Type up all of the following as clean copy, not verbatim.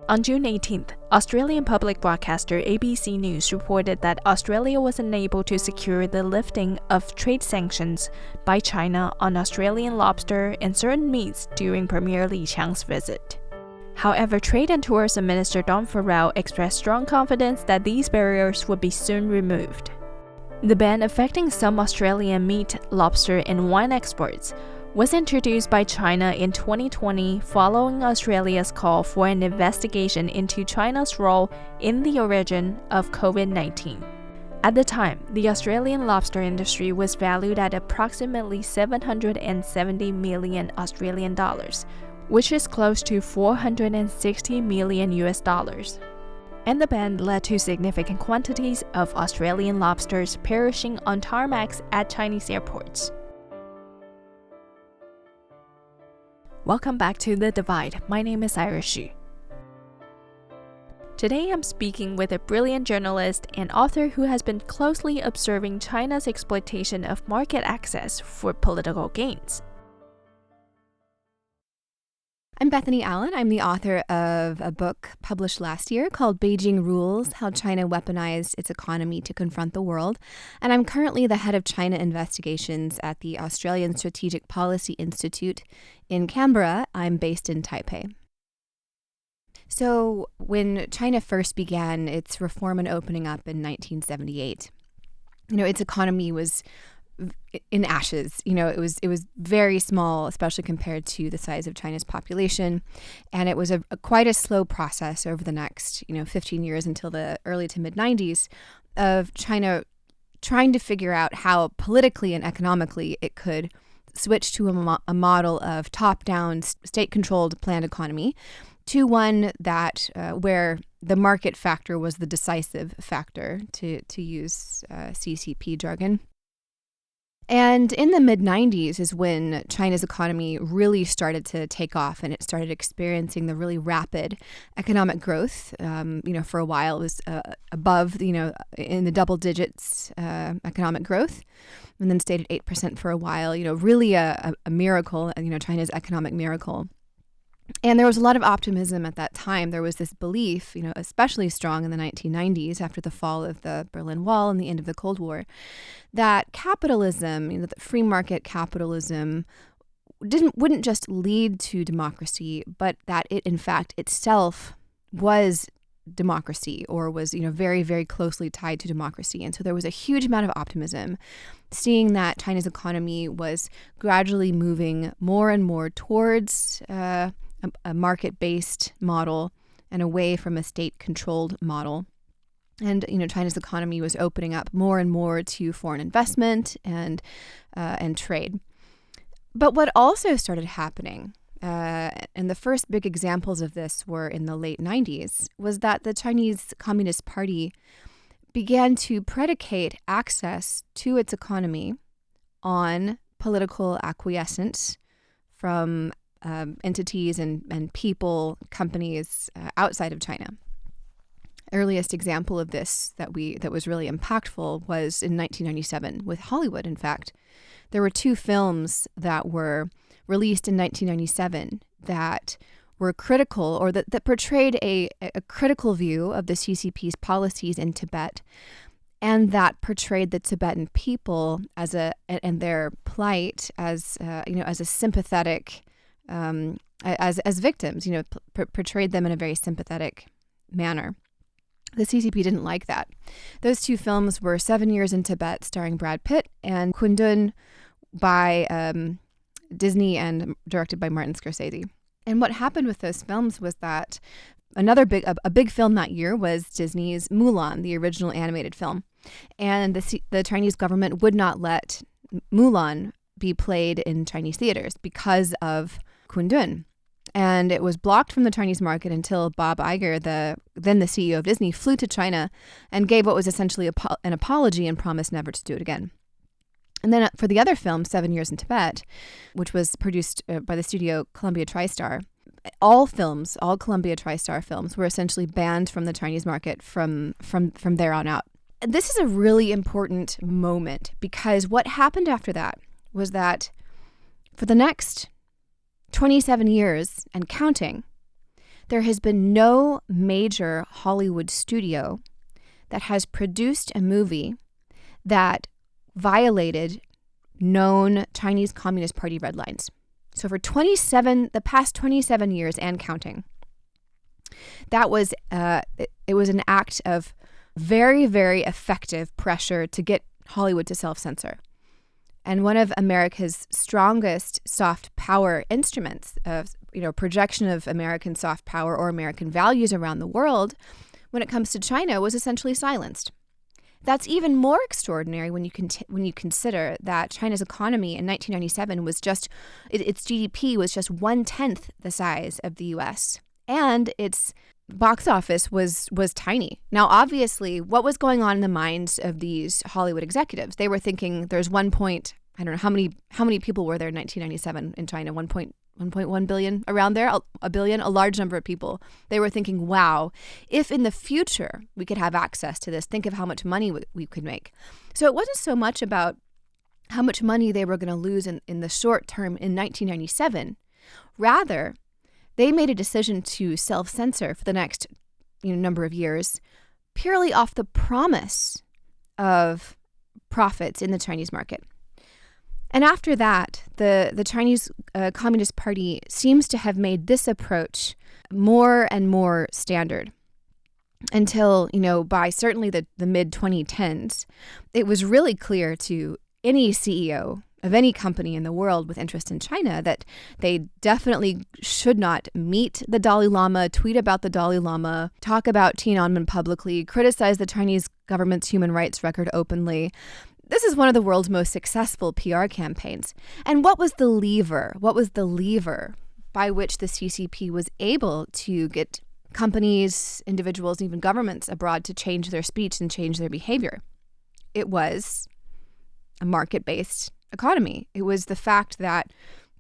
On June 18th, Australian public broadcaster ABC News reported that Australia was unable to secure the lifting of trade sanctions by China on Australian lobster and certain meats during Premier Li Qiang's visit. However, Trade and Tourism Minister Don Farrell expressed strong confidence that these barriers would be soon removed. The ban affecting some Australian meat, lobster, and wine exports was introduced by China in 2020 following Australia's call for an investigation into China's role in the origin of COVID-19. At the time, the Australian lobster industry was valued at approximately 770 million Australian dollars, which is close to 460 million US dollars. And the ban led to significant quantities of Australian lobsters perishing on tarmacs at Chinese airports. Welcome back to The Divide. My name is Iris Xu. Today I'm speaking with a brilliant journalist and author who has been closely observing China's exploitation of market access for political gains. I'm Bethany Allen. I'm the author of a book published last year called Beijing Rules, How China Weaponized Its Economy to Confront the World. And I'm currently the head of China investigations at the Australian Strategic Policy Institute in Canberra. I'm based in Taipei. So when China first began its reform and opening up in 1978, its economy was in ashes. It was very small, especially compared to the size of China's population, and it was quite a slow process over the next 15 years until the early to mid 90s of China trying to figure out how politically and economically it could switch to a model of top-down state-controlled planned economy to one that where the market factor was the decisive factor, to use CCP jargon. And in the mid-90s is when China's economy really started to take off, and it started experiencing the really rapid economic growth. For a while it was above, in the double digits economic growth, and then stayed at 8% for a while. Really a miracle, China's economic miracle. And there was a lot of optimism at that time. There was this belief, especially strong in the 1990s after the fall of the Berlin Wall and the end of the Cold War, that capitalism, that free market capitalism wouldn't just lead to democracy, but that it, in fact, itself was democracy, or was, very, very closely tied to democracy. And so there was a huge amount of optimism, seeing that China's economy was gradually moving more and more towards a market-based model and away from a state-controlled model. And China's economy was opening up more and more to foreign investment and trade. But what also started happening, and the first big examples of this were in the late 90s, was that the Chinese Communist Party began to predicate access to its economy on political acquiescence from entities and people, companies outside of China. Earliest example of this that was really impactful was in 1997 with Hollywood. In fact, there were two films that were released in 1997 that were critical, or that portrayed a critical view of the CCP's policies in Tibet, and that portrayed the Tibetan people and their plight as a sympathetic, as victims, portrayed them in a very sympathetic manner. The CCP didn't like that. Those two films were 7 Years in Tibet, starring Brad Pitt, and Kundun by Disney and directed by Martin Scorsese. And what happened with those films was that a big film that year was Disney's Mulan, the original animated film. And the Chinese government would not let Mulan be played in Chinese theaters because of Kundun. And it was blocked from the Chinese market until Bob Iger, then the CEO of Disney, flew to China and gave what was essentially an apology and promised never to do it again. And then for the other film, 7 Years in Tibet, which was produced by the studio Columbia TriStar, all Columbia TriStar films were essentially banned from the Chinese market from there on out. This is a really important moment, because what happened after that was that for the next 27 years and counting, there has been no major Hollywood studio that has produced a movie that violated known Chinese Communist Party red lines. So for the past 27 years and counting, that was it was an act of very, very effective pressure to get Hollywood to self-censor. And one of America's strongest soft power instruments of, projection of American soft power or American values around the world when it comes to China was essentially silenced. That's even more extraordinary when you consider that China's economy in 1997 was its GDP was just 1/10 the size of the U.S. and its box office was tiny. Now, obviously, what was going on in the minds of these Hollywood executives? They were thinking there's I don't know how many people were there in 1997 in China, 1.1 billion, around there, a billion, a large number of people. They were thinking, wow, if in the future we could have access to this, think of how much money we could make. So it wasn't so much about how much money they were going to lose in the short term in 1997. Rather, they made a decision to self-censor for the next number of years purely off the promise of profits in the Chinese market. And after that, the Chinese Communist Party seems to have made this approach more and more standard until, by certainly the mid-2010s, it was really clear to any CEO of any company in the world with interest in China that they definitely should not meet the Dalai Lama, tweet about the Dalai Lama, talk about Tiananmen publicly, criticize the Chinese government's human rights record openly. This is one of the world's most successful PR campaigns. And what was the lever? What was the lever by which the CCP was able to get companies, individuals, and even governments abroad to change their speech and change their behavior? It was a market-based economy. It was the fact that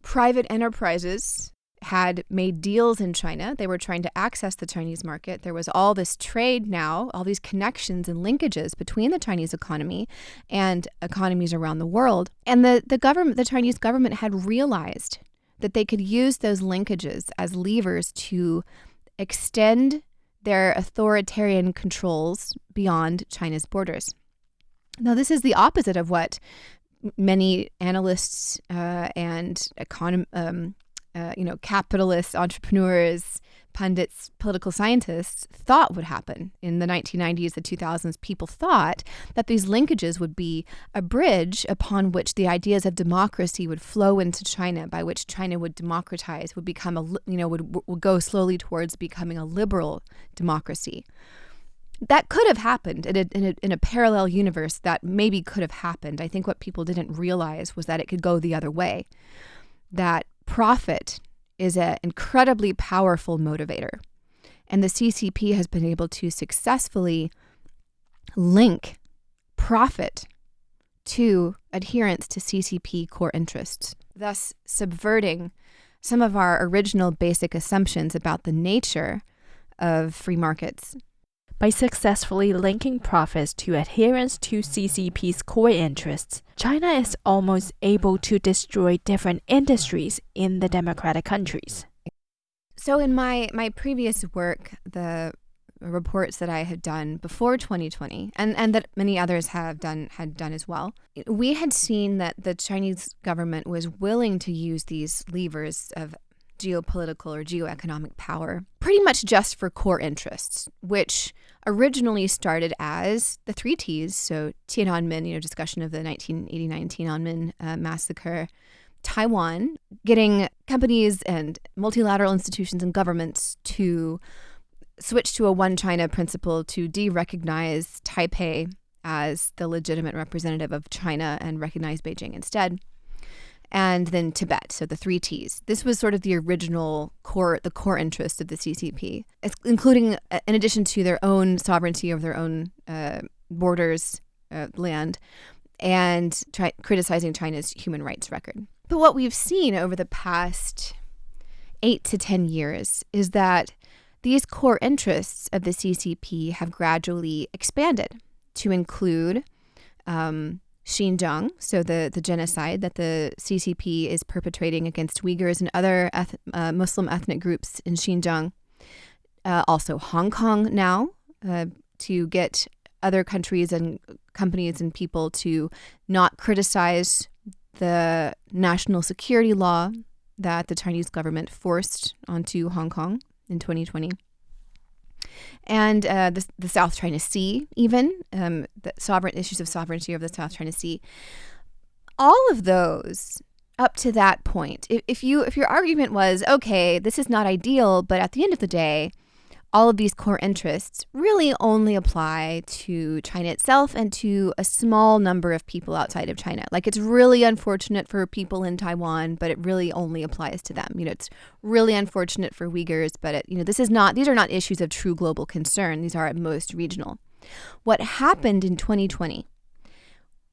private enterprises had made deals in China. They were trying to access the Chinese market. There was all this trade now, all these connections and linkages between the Chinese economy and economies around the world. And the Chinese government had realized that they could use those linkages as levers to extend their authoritarian controls beyond China's borders. Now, this is the opposite of what many analysts and capitalists, entrepreneurs, pundits, political scientists thought would happen in the 1990s, the 2000s. People thought that these linkages would be a bridge upon which the ideas of democracy would flow into China, by which China would democratize, would become would go slowly towards becoming a liberal democracy. That could have happened in a parallel universe. That maybe could have happened. I think what people didn't realize was that it could go the other way. That profit is an incredibly powerful motivator. And the CCP has been able to successfully link profit to adherence to CCP core interests, thus subverting some of our original basic assumptions about the nature of free markets. By successfully linking profits to adherence to CCP's core interests, China is almost able to destroy different industries in the democratic countries. So in my previous work, the reports that I had done before 2020, and that many others had done as well, we had seen that the Chinese government was willing to use these levers of geopolitical or geoeconomic power pretty much just for core interests, which originally started as the three T's. So Tiananmen, discussion of the 1989 Tiananmen massacre, Taiwan, getting companies and multilateral institutions and governments to switch to a one China principle, to de-recognize Taipei as the legitimate representative of China and recognize Beijing instead. And then Tibet, so the three T's. This was sort of the original core interest of the CCP, including, in addition to their own sovereignty over their own borders, land, and criticizing China's human rights record. But what we've seen over the past 8 to 10 years is that these core interests of the CCP have gradually expanded to include Xinjiang, so the genocide that the CCP is perpetrating against Uyghurs and other Muslim ethnic groups in Xinjiang, also Hong Kong now, to get other countries and companies and people to not criticize the national security law that the Chinese government forced onto Hong Kong in 2020. And the South China Sea, even, the issues of sovereignty over the South China Sea. All of those up to that point, if your argument was, okay, this is not ideal, but at the end of the day, all of these core interests really only apply to China itself and to a small number of people outside of China. Like, it's really unfortunate for people in Taiwan, but it really only applies to them. It's really unfortunate for Uyghurs, but these are not issues of true global concern. These are at most regional. What happened in 2020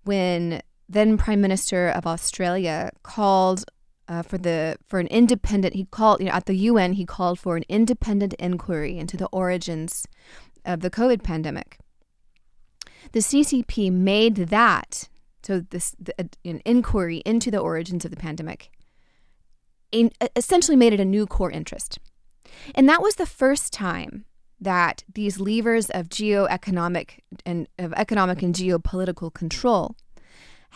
when then Prime Minister of Australia called for an independent, at the UN, he called for an independent inquiry into the origins of the COVID pandemic. The CCP made that, an inquiry into the origins of the pandemic, essentially made it a new core interest. And that was the first time that these levers of economic and geopolitical control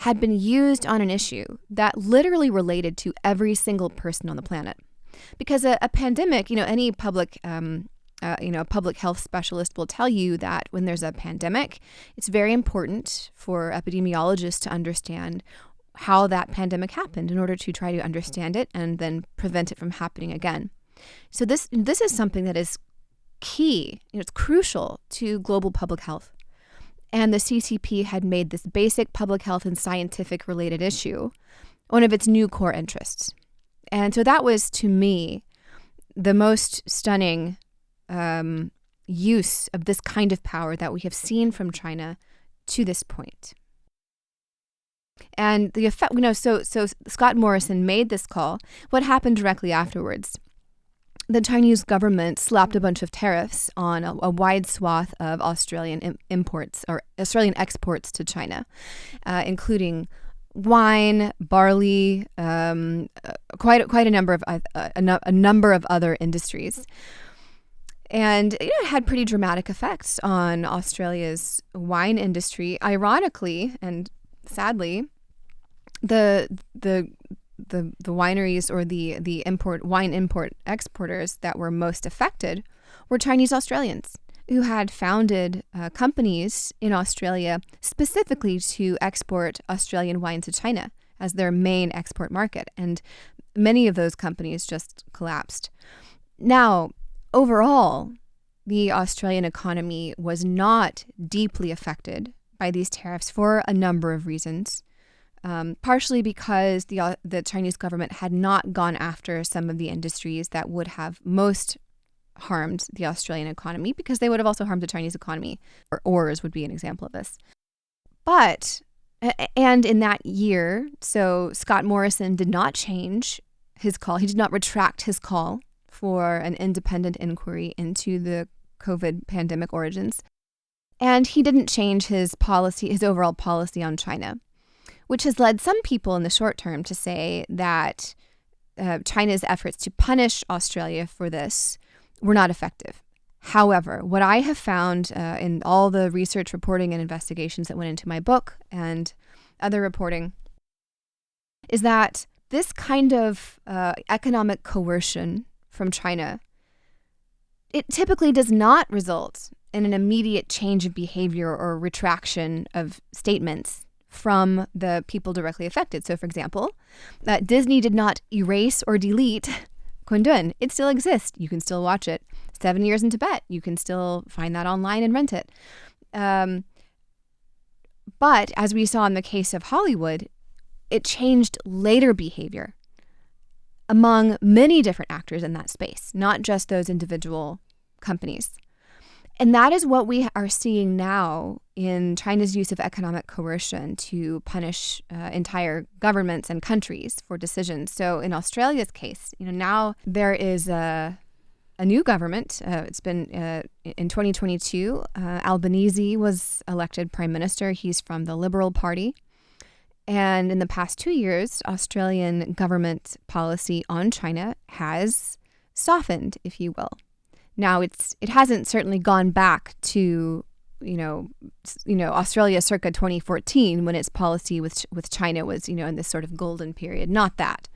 had been used on an issue that literally related to every single person on the planet. Because a pandemic, any public health specialist will tell you that when there's a pandemic, it's very important for epidemiologists to understand how that pandemic happened in order to try to understand it and then prevent it from happening again. So this is something that is key, it's crucial to global public health. And the CCP had made this basic public health and scientific related issue one of its new core interests. And so that was, to me, the most stunning use of this kind of power that we have seen from China to this point. And the effect, so Scott Morrison made this call. What happened directly afterwards? The Chinese government slapped a bunch of tariffs on a wide swath of Australian imports or Australian exports to China, including wine, barley, quite a number of other industries, and it had pretty dramatic effects on Australia's wine industry. Ironically and sadly, the wineries or the wine import exporters that were most affected were Chinese Australians who had founded companies in Australia specifically to export Australian wine to China as their main export market. And many of those companies just collapsed. Now, overall, the Australian economy was not deeply affected by these tariffs for a number of reasons. Partially because the Chinese government had not gone after some of the industries that would have most harmed the Australian economy, because they would have also harmed the Chinese economy. Ours would be an example of this. And in that year, so Scott Morrison did not change his call. He did not retract his call for an independent inquiry into the COVID pandemic origins. And he didn't change his overall policy on China, which has led some people in the short term to say that China's efforts to punish Australia for this were not effective. However, what I have found in all the research, reporting, and investigations that went into my book and other reporting is that this kind of economic coercion from China, it typically does not result in an immediate change of behavior or retraction of statements from the people directly affected. So, for example, Disney did not erase or delete Kundun. It still exists. You can still watch it. 7 Years in Tibet. You can still find that online and rent it. But as we saw in the case of Hollywood, it changed later behavior among many different actors in that space, not just those individual companies. And that is what we are seeing now in China's use of economic coercion to punish entire governments and countries for decisions. So in Australia's case, now there is a new government. It's been in 2022. Albanese was elected prime minister. He's from the Liberal Party. And in the past 2 years, Australian government policy on China has softened, if you will. Now it hasn't certainly gone back to Australia circa 2014 when its policy with China was in this sort of golden period. Not that,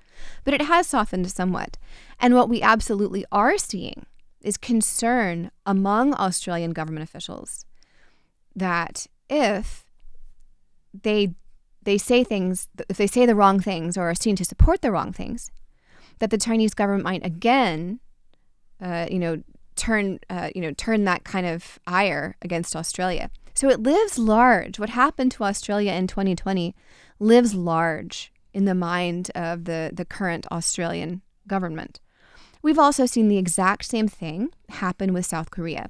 but it has softened somewhat. And what we absolutely are seeing is concern among Australian government officials that if they say things, if they say the wrong things or are seen to support the wrong things, that the Chinese government might again, turn that kind of ire against Australia. So it lives large. What happened to Australia in 2020 lives large in the mind of the current Australian government. We've also seen the exact same thing happen with South Korea.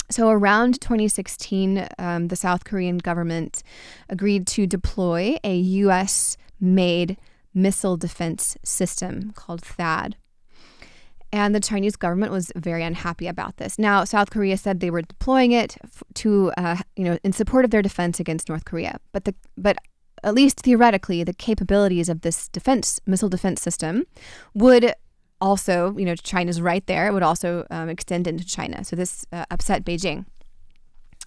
So around 2016, the South Korean government agreed to deploy a U.S.-made missile defense system called THAAD. And the Chinese government was very unhappy about this. Now, South Korea said they were deploying it to, in support of their defense against North Korea. But at least theoretically, the capabilities of this missile defense system would also, China's right there, it would also extend into China. So this upset Beijing.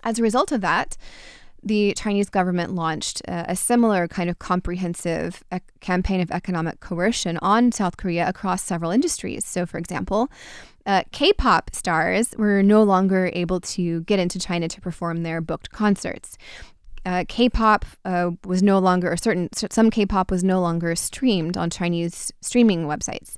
As a result of that, the Chinese government launched a similar kind of comprehensive campaign of economic coercion on South Korea across several industries. So, for example, K-pop stars were no longer able to get into China to perform their booked concerts. K-pop was no longer, some K-pop was no longer streamed on Chinese streaming websites.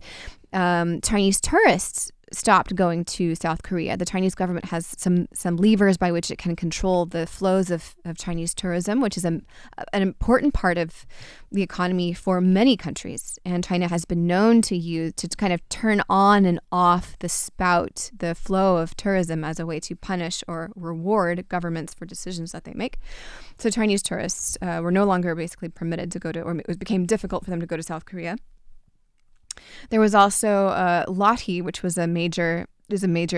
Chinese tourists stopped going to South Korea. The Chinese government has some levers by which it can control the flows of Chinese tourism, which is an important part of the economy for many countries. And China has been known to kind of turn on and off the flow of tourism as a way to punish or reward governments for decisions that they make. So Chinese tourists were no longer basically permitted to go to, or it became difficult for them to go to South Korea. There was also Lotte, which was a major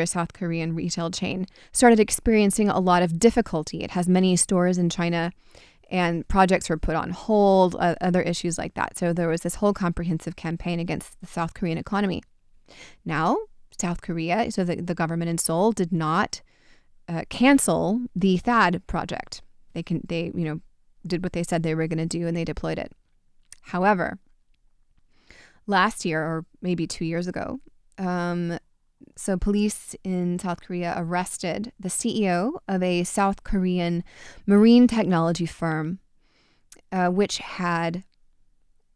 South Korean retail chain, started experiencing a lot of difficulty. It has many stores in China, and projects were put on hold, other issues like that. So there was this whole comprehensive campaign against the South Korean economy. Now, South Korea, so the government in Seoul did not cancel the THAAD project. They did what they said they were going to do, and they deployed it. However, last year, or maybe 2 years ago, so police in South Korea arrested the CEO of a South Korean marine technology firm, which had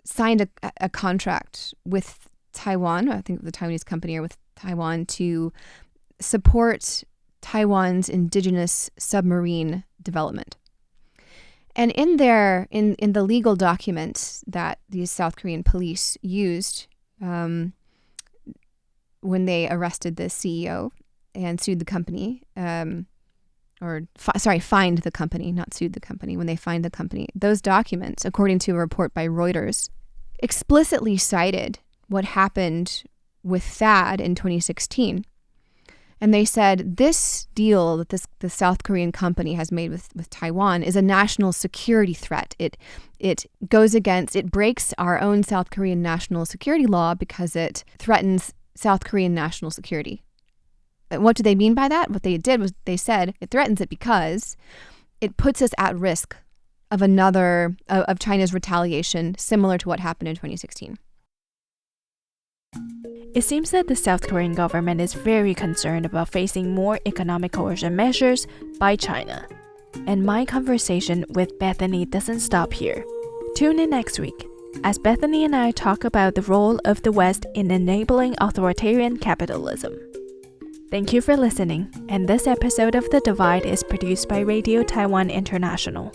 signed a contract with Taiwan, I think the Taiwanese company, or with Taiwan, to support Taiwan's indigenous submarine development. And in the legal document that these South Korean police used when they arrested the CEO and sued the company, fined the company, not sued the company, when they fined the company, those documents, according to a report by Reuters, explicitly cited what happened with THAAD in 2016. And they said this deal that the South Korean company has made with Taiwan is a national security threat. It breaks our own South Korean national security law because it threatens South Korean national security. And what do they mean by that? What they did was they said it threatens it because it puts us at risk of of China's retaliation, similar to what happened in 2016. It seems that the South Korean government is very concerned about facing more economic coercion measures by China. And my conversation with Bethany doesn't stop here. Tune in next week as Bethany and I talk about the role of the West in enabling authoritarian capitalism. Thank you for listening, and this episode of The Divide is produced by Radio Taiwan International.